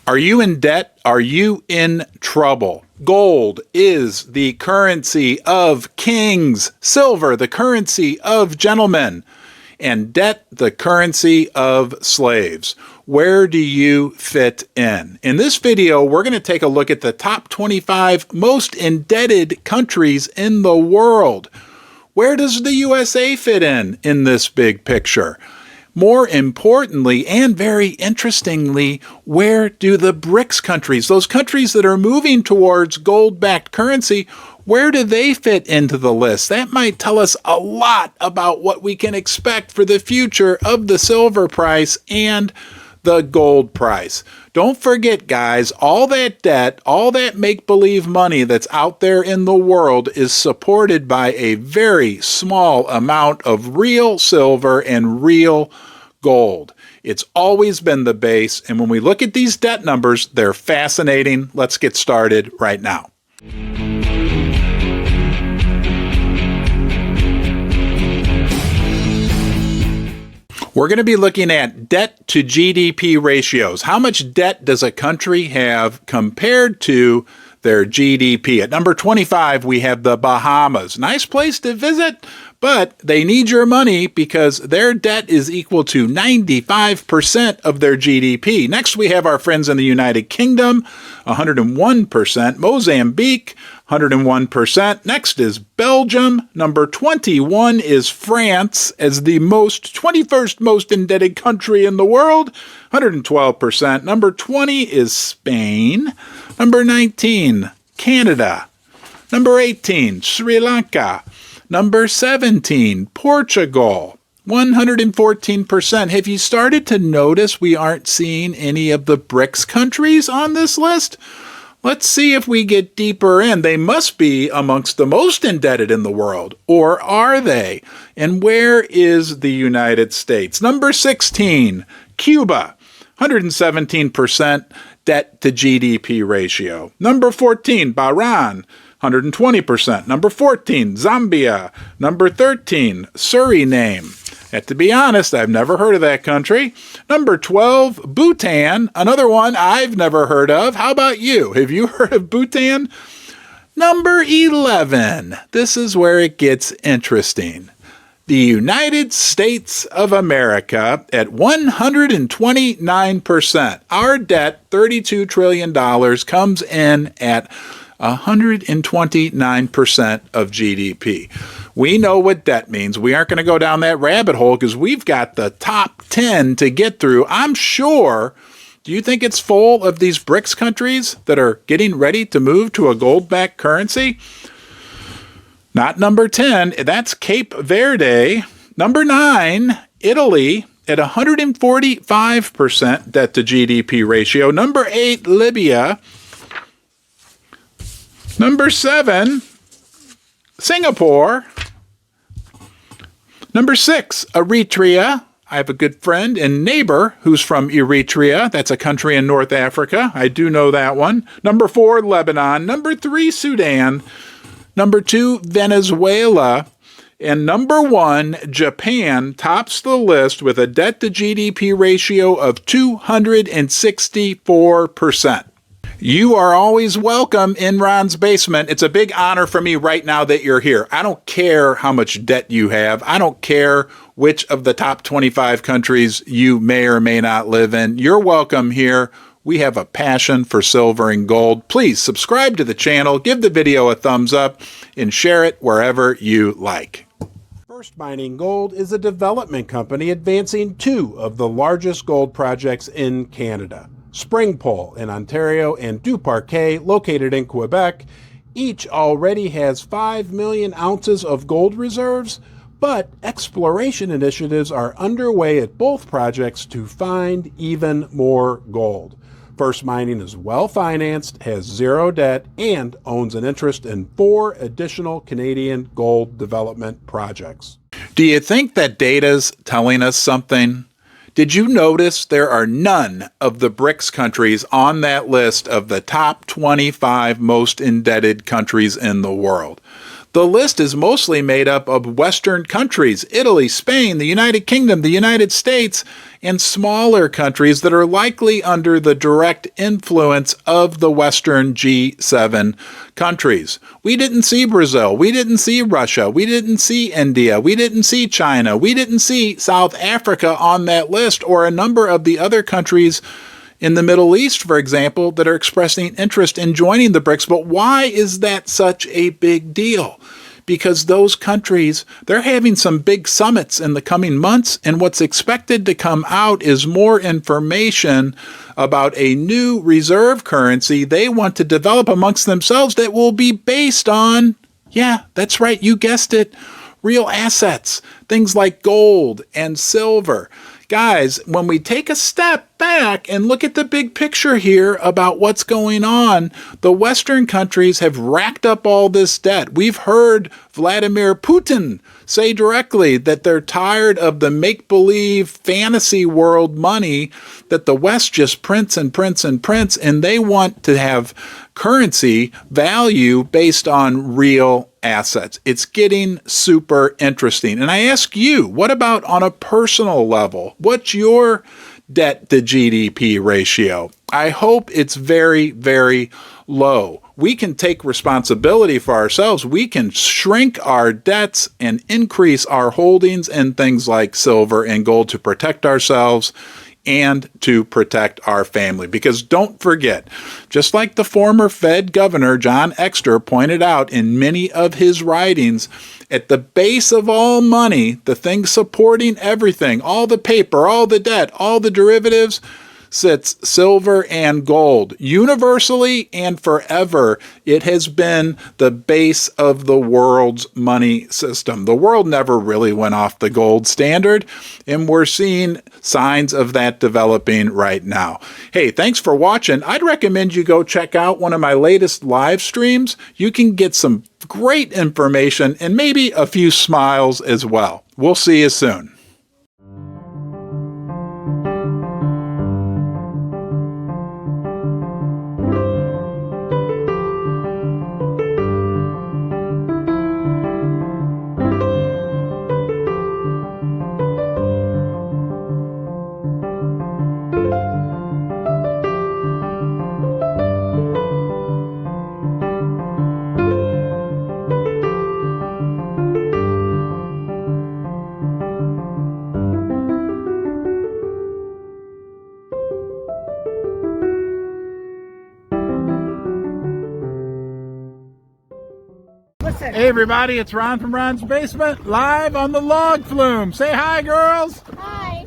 Are you in debt? Are you in trouble? Gold is the currency of kings, silver the currency of gentlemen, and debt the currency of slaves. Where do you fit in? In this video, we're going to take a look at the top 25 most indebted countries in the world. Where does the USA fit in this big picture? More importantly, and very interestingly, where do the BRICS countries, those countries that are moving towards gold-backed currency, where do they fit into the list? That might tell us a lot about what we can expect for the future of the silver price and the gold price. Don't forget, guys, all that debt, all that make-believe money that's out there in the world is supported by a very small amount of real silver and real gold. It's always been the base, and when we look at these debt numbers, they're fascinating. Let's get started right now. We're going to be looking at debt to GDP ratios. How much debt does a country have compared to their GDP? At number 25, we have the Bahamas. Nice place to visit, but they need your money because their debt is equal to 95% of their GDP. Next, we have our friends in the United Kingdom, 101%. Mozambique, 101%. Next is Belgium. Number 21 is France as the 21st most indebted country in the world, 112%. Number 20 is Spain. Number 19, Canada. Number 18, Sri Lanka. Number 17, Portugal, 114%. Have you started to notice we aren't seeing any of the BRICS countries on this list? Let's see if we get deeper in. They must be amongst the most indebted in the world, or are they? And where is the United States? Number 16, Cuba, 117% debt to GDP ratio. Number 14, Bahrain, 120%. Number 14, Zambia. Number 13, Suriname. And to be honest, I've never heard of that country. Number 12, Bhutan, another one I've never heard of. How about you? Have you heard of Bhutan? Number 11, this is where it gets interesting. The United States of America at 129%. Our debt, $32 trillion, comes in at 129% of GDP. We know what debt means. We aren't going to go down that rabbit hole because we've got the top 10 to get through. I'm sure. Do you think it's full of these BRICS countries that are getting ready to move to a gold-backed currency? Not number 10. That's Cape Verde. Number 9, Italy at 145% debt to GDP ratio. Number 8, Libya. Number 7, Singapore. Number 6, Eritrea. I have a good friend and neighbor who's from Eritrea. That's a country in North Africa. I do know that one. Number 4, Lebanon. Number 3, Sudan. Number 2, Venezuela. And number 1, Japan, tops the list with a debt to GDP ratio of 264%. You are always welcome in Ron's basement. It's a big honor for me right now that you're here. I don't care how much debt you have. I don't care which of the top 25 countries you may or may not live in. You're welcome here. We have a passion for silver and gold. Please subscribe to the channel, give the video a thumbs up, and share it wherever you like. First Mining Gold is a development company advancing 2 of the largest gold projects in Canada. Springpole in Ontario and Duparquet, located in Quebec, each already has 5 million ounces of gold reserves, but exploration initiatives are underway at both projects to find even more gold. First Mining is well-financed, has 0 debt, and owns an interest in 4 additional Canadian gold development projects. Do you think that data's telling us something? Did you notice there are none of the BRICS countries on that list of the top 25 most indebted countries in the world? The list is mostly made up of Western countries, Italy, Spain, the United Kingdom, the United States, and smaller countries that are likely under the direct influence of the Western G7 countries. We didn't see Brazil. We didn't see Russia. We didn't see India. We didn't see China. We didn't see South Africa on that list, or a number of the other countries in the Middle East, for example, that are expressing interest in joining the BRICS. But why is that such a big deal? Because those countries, they're having some big summits in the coming months, and what's expected to come out is more information about a new reserve currency they want to develop amongst themselves that will be based on, yeah, that's right, you guessed it, real assets, things like gold and silver. Guys, when we take a step back and look at the big picture here about what's going on, the Western countries have racked up all this debt. We've heard Vladimir Putin say directly that they're tired of the make-believe fantasy world money that the West just prints and prints and prints, and they want to have currency value based on real assets. It's getting super interesting. And I ask you, what about on a personal level? What's your debt to GDP ratio? I hope it's very, very low. We can take responsibility for ourselves. We can shrink our debts and increase our holdings in things like silver and gold to protect ourselves and to protect our family. Because don't forget, just like the former Fed Governor John Exter pointed out in many of his writings, at the base of all money, the thing supporting everything, all the paper, all the debt, all the derivatives, sits silver and gold. Universally and forever, it has been the base of the world's money system. The world never really went off the gold standard, and we're seeing signs of that developing right now. Hey, thanks for watching. I'd recommend you go check out one of my latest live streams. You can get some great information and maybe a few smiles as well. We'll see you soon. Hey everybody, it's Ron from Ron's Basement, live on the log flume. Say hi, girls. Hi.